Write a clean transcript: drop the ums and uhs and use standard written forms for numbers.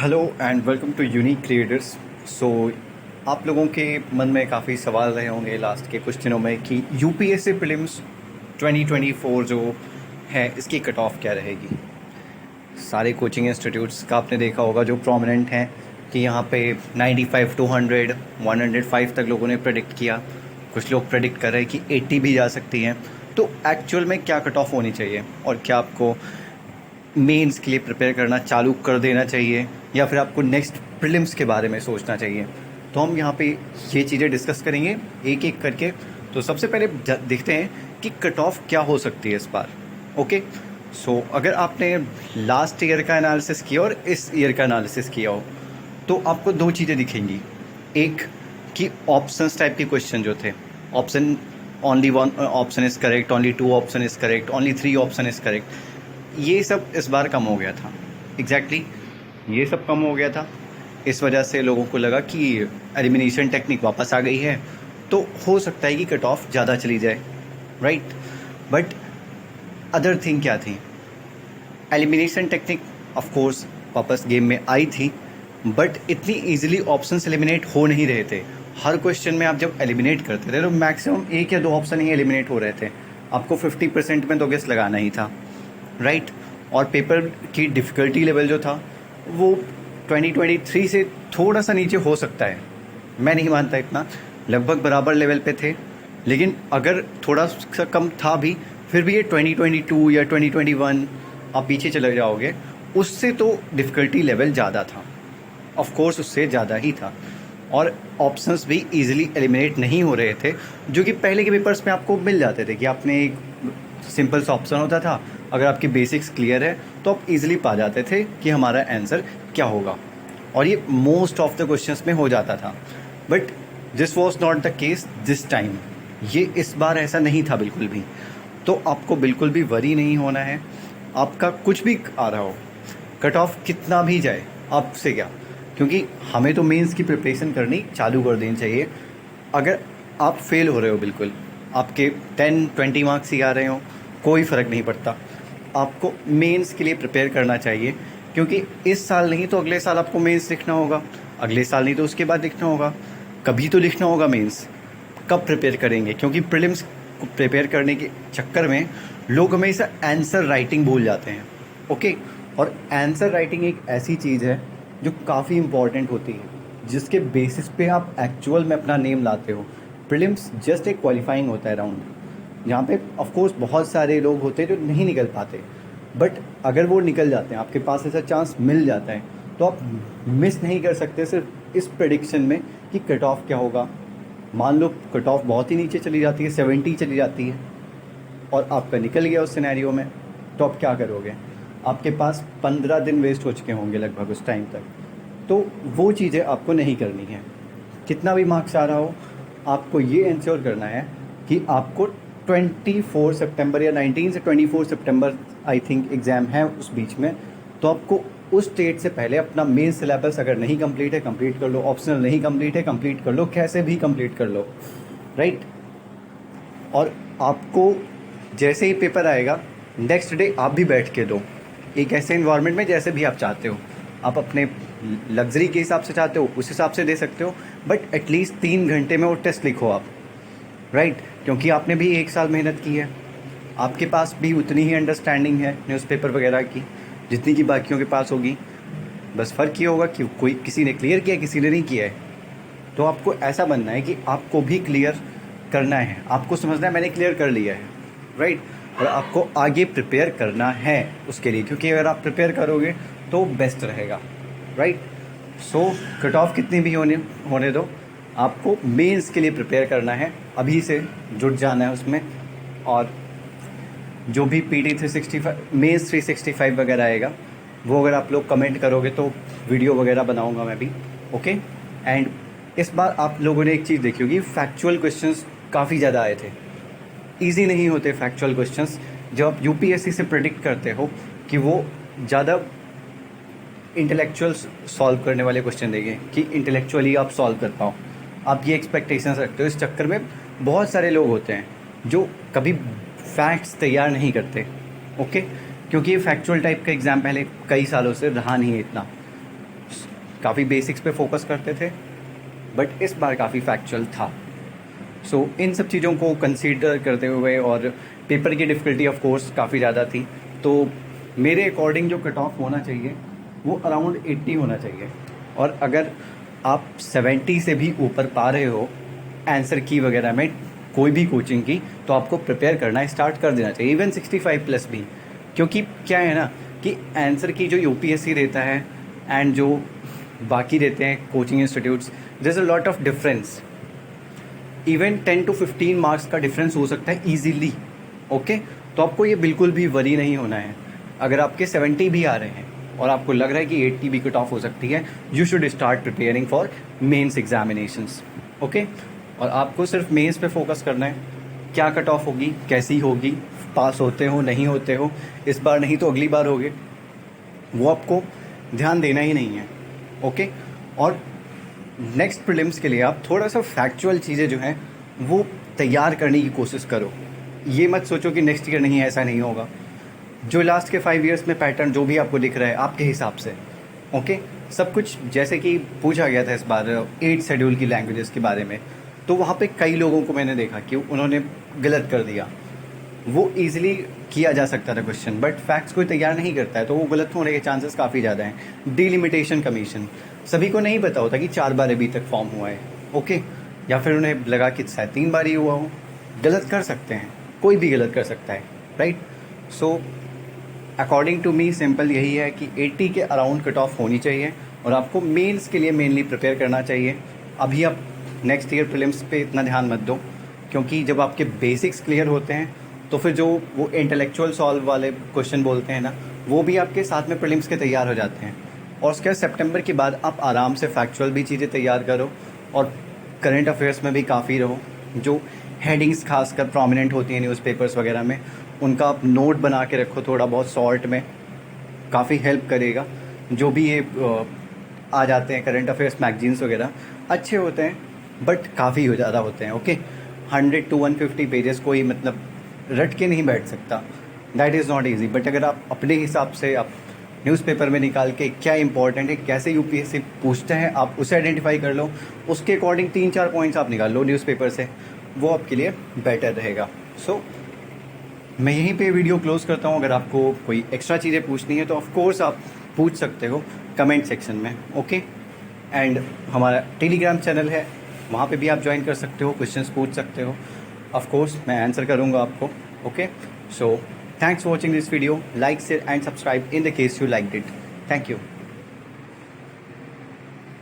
Hello and welcome to unique creators. So आप लोगों के मन में काफ़ी सवाल रहे होंगे लास्ट के कुछ दिनों में कि यूपीएससी प्रीलिम्स 2024 जो है इसकी कट ऑफ क्या रहेगी। सारे कोचिंग इंस्टीट्यूट्स का आपने देखा होगा जो प्रोमिनेंट हैं कि यहाँ पे 95 टू 100 105 तक लोगों ने प्रेडिक्ट किया। कुछ लोग प्रेडिक्ट कर रहे हैं कि 80 भी जा सकती हैं। तो एक्चुअल में क्या कट ऑफ होनी चाहिए और क्या आपको मेंस के लिए प्रिपेयर करना चालू कर देना चाहिए या फिर आपको नेक्स्ट प्रीलिम्स के बारे में सोचना चाहिए। तो हम यहाँ पे ये चीज़ें डिस्कस करेंगे एक एक करके। तो सबसे पहले देखते हैं कि कट ऑफ क्या हो सकती है इस बार। ओके, सो अगर आपने लास्ट ईयर का एनालिसिस किया और इस ईयर का एनालिसिस किया हो तो आपको दो चीज़ें दिखेंगी। एक कि ऑप्शंस टाइप के क्वेश्चन जो थे, option only one option is correct, only two option is correct, only three option is correct, ये सब इस बार कम हो गया था। एग्जैक्टली ये सब कम हो गया था। इस वजह से लोगों को लगा कि एलिमिनेशन टेक्निक वापस आ गई है तो हो सकता है कि कट ऑफ ज़्यादा चली जाए, राइट। बट अदर थिंग क्या थी, एलिमिनेशन टेक्निक ऑफ कोर्स वापस गेम में आई थी बट इतनी ईजिली ऑप्शंस एलिमिनेट हो नहीं रहे थे। हर क्वेश्चन में आप जब एलिमिनेट करते थे तो मैक्सिमम एक या दो ऑप्शन ही एलिमिनेट हो रहे थे। आपको 50% में तो गेस लगाना ही था, राइट। और पेपर की डिफ़िकल्टी लेवल जो था वो 2023 से थोड़ा सा नीचे हो सकता है, मैं नहीं मानता इतना, लगभग बराबर लेवल पे थे। लेकिन अगर थोड़ा सा कम था भी फिर भी ये 2022 या 2021 आप पीछे चले जाओगे उससे तो डिफ़िकल्टी लेवल ज़्यादा था, ऑफ कोर्स उससे ज़्यादा ही था। और ऑप्शंस भी इजीली एलिमिनेट नहीं हो रहे थे जो कि पहले के पेपर्स में आपको मिल जाते थे कि आपने एक सिंपल सा ऑप्शन होता था, अगर आपकी बेसिक्स क्लियर है तो आप इजीली पा जाते थे कि हमारा आंसर क्या होगा और ये मोस्ट ऑफ द क्वेश्चंस में हो जाता था। But this was not the case this time, ये इस बार ऐसा नहीं था बिल्कुल भी। तो आपको बिल्कुल भी वरी नहीं होना है। आपका कुछ भी आ रहा हो, कट ऑफ कितना भी जाए, आपसे क्या, क्योंकि हमें तो मेंस की प्रिपरेशन करनी चालू कर देनी चाहिए। अगर आप फेल हो रहे हो, बिल्कुल आपके 10-20 मार्क्स ही आ रहे हो, कोई फ़र्क नहीं पड़ता, आपको मेंस के लिए प्रिपेयर करना चाहिए। क्योंकि इस साल नहीं तो अगले साल आपको मेंस लिखना होगा, अगले साल नहीं तो उसके बाद लिखना होगा, कभी तो लिखना होगा मेंस। कब प्रिपेयर करेंगे, क्योंकि प्रीलिम्स को प्रिपेयर करने के चक्कर में लोग हमेशा आंसर राइटिंग भूल जाते हैं। ओके, और आंसर राइटिंग एक ऐसी चीज़ है जो काफ़ी इंपॉर्टेंट होती है, जिसके बेसिस पे आप एक्चुअल में अपना नेम लाते हो। प्रीलिम्स जस्ट एक क्वालिफाइंग होता है राउंड, यहाँ पे ऑफ कोर्स बहुत सारे लोग होते हैं जो नहीं निकल पाते, बट अगर वो निकल जाते हैं, आपके पास ऐसा चांस मिल जाता है तो आप मिस नहीं कर सकते सिर्फ इस प्रेडिक्शन में कि कट ऑफ क्या होगा। मान लो कट ऑफ बहुत ही नीचे चली जाती है, 70 चली जाती है और आपका निकल गया उस सिनेरियो में, तो आप क्या करोगे। आपके पास 15 दिन वेस्ट हो चुके होंगे लगभग उस टाइम तक। तो वो चीज़ें आपको नहीं करनी है। कितना भी मार्क्स आ रहा हो, आपको ये इंश्योर करना है कि आपको 24 सितंबर या 19 से 24 सितंबर आई थिंक एग्ज़ाम है उस बीच में, तो आपको उस डेट से पहले अपना मेन सिलेबस अगर नहीं कंप्लीट है कंप्लीट कर लो, ऑप्शनल नहीं कंप्लीट है कंप्लीट कर लो, कैसे भी कंप्लीट कर लो, राइट। और आपको जैसे ही पेपर आएगा नेक्स्ट डे आप भी बैठ के दो, एक ऐसे इन्वायरमेंट में जैसे भी आप चाहते हो। आप अपने लग्जरी के हिसाब से चाहते हो उस हिसाब से दे सकते हो, बट एटलीस्ट 3 घंटे में वो टेस्ट लिखो आप, राइट। क्योंकि आपने भी 1 साल मेहनत की है, आपके पास भी उतनी ही अंडरस्टैंडिंग है न्यूज़पेपर वगैरह की जितनी की बाकियों के पास होगी। बस फ़र्क ये होगा कि कोई किसी ने क्लियर किया किसी ने नहीं किया है। तो आपको ऐसा बनना है कि आपको भी क्लियर करना है, आपको समझना है मैंने क्लियर कर लिया है, राइट। और आपको आगे प्रिपेयर करना है उसके लिए, क्योंकि अगर आप प्रिपेयर करोगे तो बेस्ट रहेगा, राइट। सो कट ऑफ कितनी भी होने दो, आपको मेंस के लिए प्रिपेयर करना है, अभी से जुट जाना है उसमें। और जो भी PT 365 मेंस 365 वगैरह आएगा वो अगर आप लोग कमेंट करोगे तो वीडियो वगैरह बनाऊंगा मैं भी, ओके। एंड इस बार आप लोगों ने एक चीज़ देखी होगी, फैक्चुअल क्वेश्चंस काफ़ी ज़्यादा आए थे। ईजी नहीं होते फैक्चुअल क्वेश्चंस, जब आप यूपीएससी से प्रेडिक्ट करते हो कि वो ज़्यादा इंटेलेक्चुअल सॉल्व करने वाले क्वेश्चन देंगे कि इंटेलेक्चुअली आप सॉल्व कर पाओ, आप ये एक्सपेक्टेशंस रखते हो। इस चक्कर में बहुत सारे लोग होते हैं जो कभी फैक्ट्स तैयार नहीं करते, ओके, क्योंकि ये फैक्चुअल टाइप का एग्ज़ाम पहले कई सालों से रहा नहीं है इतना। काफ़ी बेसिक्स पे फोकस करते थे, बट इस बार काफ़ी फैक्चुअल था। सो इन सब चीज़ों को कंसीडर करते हुए और पेपर की डिफ़िकल्टी ऑफ कोर्स काफ़ी ज़्यादा थी, तो मेरे अकॉर्डिंग जो कट ऑफ होना चाहिए वो अराउंड 80 होना चाहिए। और अगर आप 70 से भी ऊपर पा रहे हो आंसर की वगैरह में कोई भी कोचिंग की, तो आपको प्रिपेयर करना स्टार्ट कर देना चाहिए, इवन 65 प्लस भी। क्योंकि क्या है ना कि आंसर की जो यूपीएससी देता है एंड जो बाकी देते हैं coaching institutes, there is a lot of difference. Even 10 to 15 marks का डिफरेंस हो सकता है ईजीली। ओके, तो आपको ये बिल्कुल भी वरी नहीं होना है। अगर आपके 70 भी आ रहे हैं और आपको लग रहा है कि 80 भी कट ऑफ हो सकती है, you should start preparing for mains examinations. Okay, और आपको सिर्फ मेंस पे फोकस करना है। क्या कट ऑफ होगी, कैसी होगी, पास होते हो नहीं होते हो, इस बार नहीं तो अगली बार होगे, वो आपको ध्यान देना ही नहीं है। ओके, और नेक्स्ट प्रीलिम्स के लिए आप थोड़ा सा फैक्चुअल चीज़ें जो हैं वो तैयार करने की कोशिश करो। ये मत सोचो कि नेक्स्ट ईयर नहीं, ऐसा नहीं होगा। जो लास्ट के 5 ईयर्स में पैटर्न जो भी आपको दिख रहा है आपके हिसाब से, ओके, सब कुछ जैसे कि पूछा गया था इस बार 8 शेड्यूल की लैंग्वेजेस के बारे में, तो वहाँ पे कई लोगों को मैंने देखा कि उन्होंने गलत कर दिया। वो ईजिली किया जा सकता था क्वेश्चन, बट फैक्ट्स कोई तैयार नहीं करता है तो वो गलत होने के चांसेस काफ़ी ज़्यादा हैं। डिलिमिटेशन कमीशन सभी को नहीं पता होता कि 4 बार अभी तक फॉर्म हुआ है। ओके, या फिर उन्हें लगा कि शायद 3 बार ही हुआ हो। गलत कर सकते हैं, कोई भी गलत कर सकता है, right. So according to me simple यही है कि 80 के अराउंड कट ऑफ होनी चाहिए और आपको मेंस के लिए मेनली प्रिपेयर करना चाहिए। अभी आप नेक्स्ट ईयर प्रीलिम्स पे इतना ध्यान मत दो, क्योंकि जब आपके बेसिक्स क्लियर होते हैं तो फिर जो वो इंटेलेक्चुअल सॉल्व वाले क्वेश्चन बोलते हैं ना, वो भी आपके साथ में प्रीलिम्स के तैयार हो जाते हैं। और उसके बाद सितंबर के बाद आप आराम से फैक्चुअल भी चीज़ें तैयार करो और करंट अफेयर्स में भी काफ़ी रहो। जो हेडिंग्स खासकर प्रोमिनेंट होती हैं न्यूज़पेपर्स वगैरह में, उनका आप नोट बना के रखो थोड़ा बहुत शॉर्ट में, काफ़ी हेल्प करेगा। जो भी ये आ जाते हैं करंट अफेयर्स मैगजीन्स वगैरह, अच्छे होते हैं बट काफ़ी हो ज़्यादा होते हैं। ओके, 100 to 150 पेजेस कोई मतलब रट के नहीं बैठ सकता, that is not easy. But अगर आप अपने हिसाब से आप न्यूज़पेपर में निकाल के क्या इंपॉर्टेंट है, कैसे यूपीएससी पूछता है, आप उसे आइडेंटिफाई कर लो, उसके अकॉर्डिंग 3-4 पॉइंट्स आप निकाल लो न्यूज़पेपर से, वो आपके लिए बेटर रहेगा। सो मैं यहीं पे वीडियो क्लोज़ करता हूँ। अगर आपको कोई एक्स्ट्रा चीज़ें पूछनी है तो ऑफ कोर्स आप पूछ सकते हो कमेंट सेक्शन में। ओके, एंड हमारा टेलीग्राम चैनल है, वहाँ पे भी आप ज्वाइन कर सकते हो, क्वेश्चंस पूछ सकते हो। ऑफ कोर्स मैं आंसर करूँगा आपको। Okay, so thanks for watching this video, like share and subscribe in the case you liked it. Thank you.